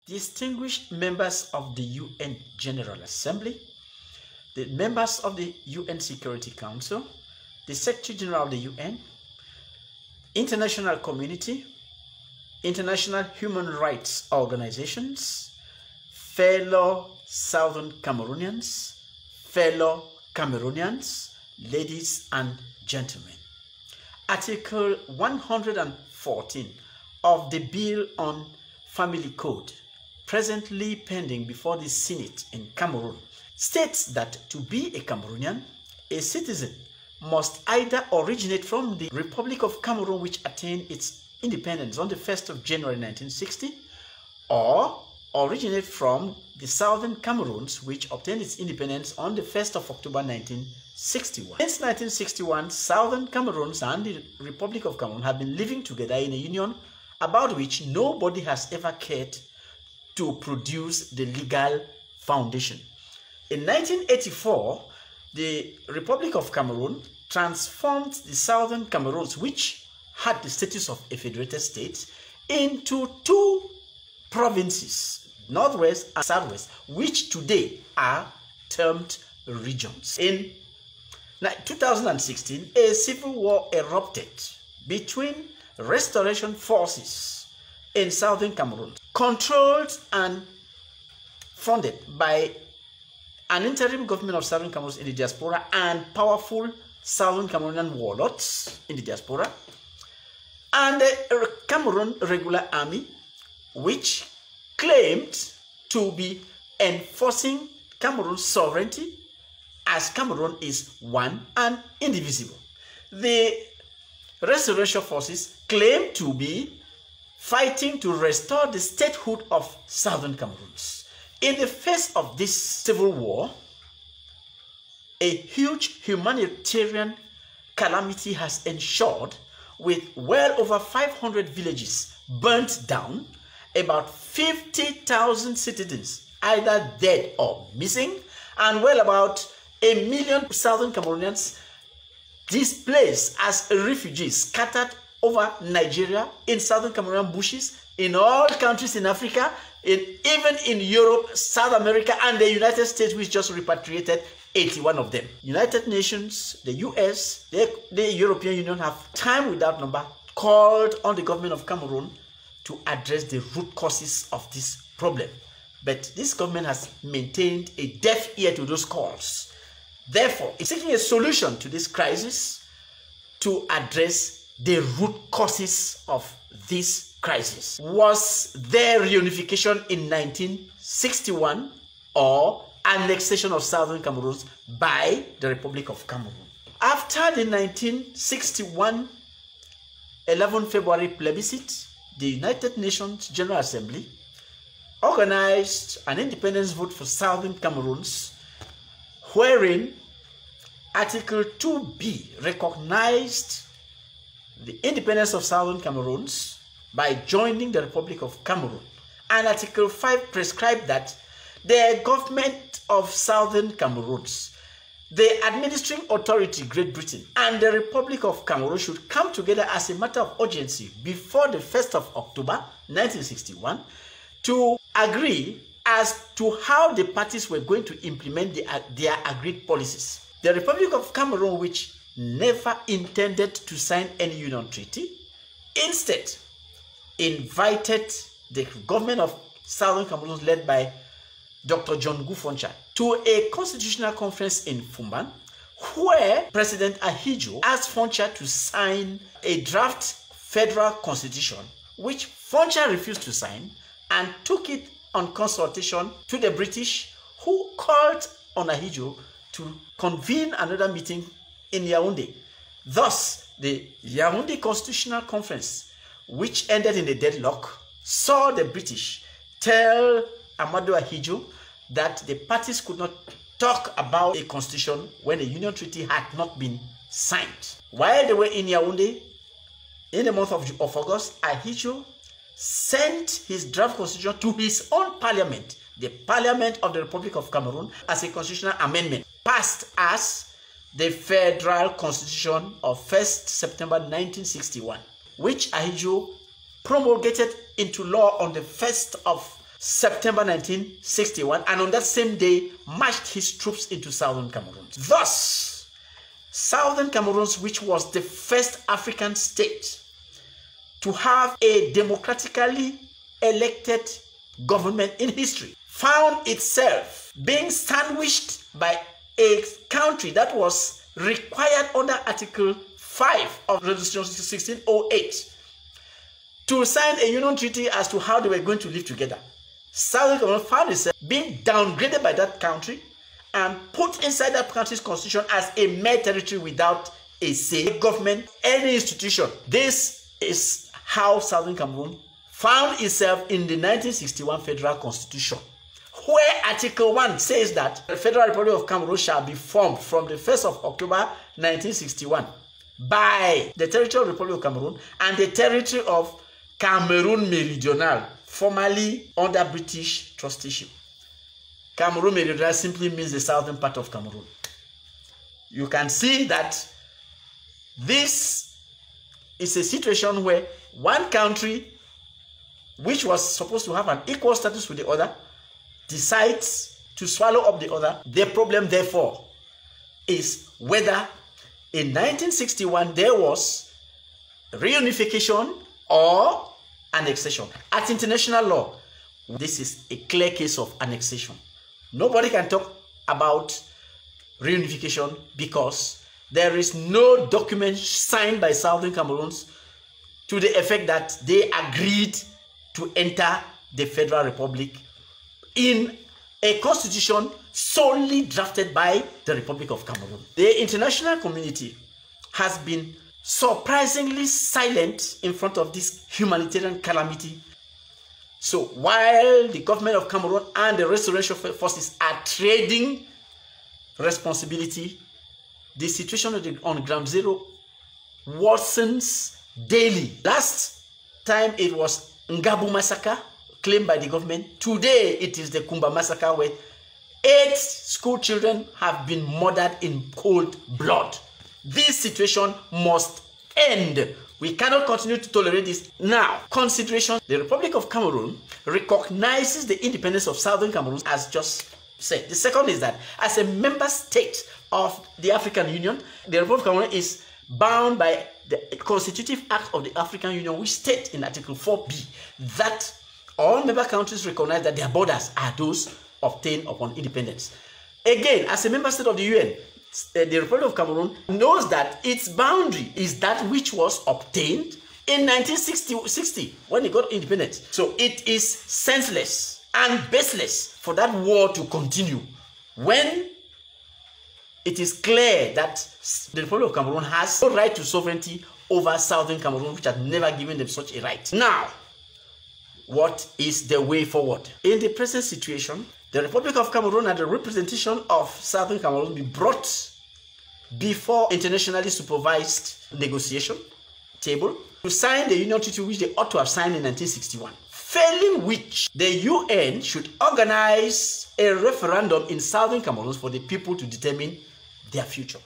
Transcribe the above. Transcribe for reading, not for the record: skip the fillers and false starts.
distinguished members of the UN General Assembly, the members of the UN Security Council, the Secretary General of the UN, international community, international human rights organizations, fellow Southern Cameroonians, ladies and gentlemen. Article 114 of the Bill on Family Code, presently pending before the Senate in Cameroon, states that to be a Cameroonian, a citizen must either originate from the Republic of Cameroon, which attained its independence on the 1st of January 1960, or originate from the Southern Cameroons, which obtained its independence on the 1st of October 1961. Since 1961, Southern Cameroons and the Republic of Cameroon have been living together in a union about which nobody has ever cared to produce the legal foundation. In 1984, the Republic of Cameroon transformed the Southern Cameroons, which had the status of a federated state, into two provinces, Northwest and Southwest, which today are termed regions. In 2016, a civil war erupted between restoration forces in Southern Cameroon, controlled and funded by an interim government of Southern Cameroon in the diaspora and powerful Southern Cameroonian warlords in the diaspora, and the Cameroon Regular Army, which claimed to be enforcing Cameroon's sovereignty, as Cameroon is one and indivisible. The restoration forces claim to be fighting to restore the statehood of Southern Cameroons. In the face of this civil war, a huge humanitarian calamity has ensured, with well over 500 villages burnt down, about 50,000 citizens either dead or missing, and well about 1 million Southern Cameroonians displaced as refugees scattered over Nigeria, in Southern Cameroonian bushes, in all countries in Africa, even in Europe, South America, and the United States, which just repatriated 81 of them. United Nations, the US, the European Union have time without number called on the government of Cameroon to address the root causes of this problem. But this government has maintained a deaf ear to those calls. Therefore, it's seeking a solution to this crisis to address the root causes of this crisis. Was there reunification in 1961 or annexation of Southern Cameroon by the Republic of Cameroon? After the 1961 11 February plebiscite, the United Nations General Assembly organized an independence vote for Southern Cameroons, wherein Article 2B recognized the independence of Southern Cameroons by joining the Republic of Cameroon. And Article 5 prescribed that the government of Southern Cameroons, the administering authority, Great Britain, and the Republic of Cameroon should come together as a matter of urgency before the 1st of October 1961 to agree as to how the parties were going to implement their agreed policies. The Republic of Cameroon, which never intended to sign any union treaty, instead invited the government of Southern Cameroon, led by Dr. John Foncha, to a constitutional conference in Fumban, where President Ahidjo asked Foncha to sign a draft federal constitution, which Foncha refused to sign and took it on consultation to the British, who called on Ahidjo to convene another meeting in Yaoundé. Thus, the Yaoundé Constitutional Conference, which ended in a deadlock, saw the British tell Amadou Ahidjo that the parties could not talk about a constitution when a union treaty had not been signed. While they were in Yaoundé, in the month of August, Ahidjo sent his draft constitution to his own parliament, the Parliament of the Republic of Cameroon, as a constitutional amendment, passed as the Federal Constitution of 1st September 1961, which Ahidjo promulgated into law on the 1st of September 1961, and on that same day marched his troops into southern Cameroon. Thus, southern Cameroon, which was the first African state to have a democratically elected government in history, found itself being sandwiched by a country that was required under Article 5 of Resolution 1608 to sign a union treaty as to how they were going to live together. Southern Cameroon found itself being downgraded by that country and put inside that country's constitution as a mere territory without a say, government, any institution. This is how Southern Cameroon found itself in the 1961 Federal Constitution, where Article 1 says that the Federal Republic of Cameroon shall be formed from the 1st of October 1961 by the Territorial Republic of Cameroon and the territory of Cameroon Meridional, formerly under British trusteeship. Cameroon Meridional simply means the southern part of Cameroon. You can see that this is a situation where one country, which was supposed to have an equal status with the other, decides to swallow up the other. The problem, therefore, is whether in 1961 there was reunification or annexation. At international law, this is a clear case of annexation. Nobody can talk about reunification because there is no document signed by Southern Cameroons to the effect that they agreed to enter the Federal Republic in a constitution solely drafted by the Republic of Cameroon. The international community has been surprisingly silent in front of this humanitarian calamity. So while the government of Cameroon and the restoration forces are trading responsibility, the situation on ground zero worsens daily. Last time it was Ngabu massacre claimed by the government. Today it is the Kumba massacre, where 8 school children have been murdered in cold blood. This situation must end. We cannot continue to tolerate this. Now, consideration. The Republic of Cameroon recognizes the independence of Southern Cameroon, as just said. The second is that as a member state of the African Union, the Republic of Cameroon is bound by the Constitutive Act of the African Union, which states in Article 4B that all member countries recognize that their borders are those obtained upon independence. Again, as a member state of the UN, the Republic of Cameroon knows that its boundary is that which was obtained in 1960 when it got independence. So it is senseless and baseless for that war to continue when it is clear that the Republic of Cameroon has no right to sovereignty over Southern Cameroon, which had never given them such a right. Now, what is the way forward? In the present situation, the Republic of Cameroon and the representation of Southern Cameroon be brought before internationally supervised negotiation table to sign the Union Treaty, which they ought to have signed in 1961. Failing which, the UN should organize a referendum in Southern Cameroon for the people to determine their future.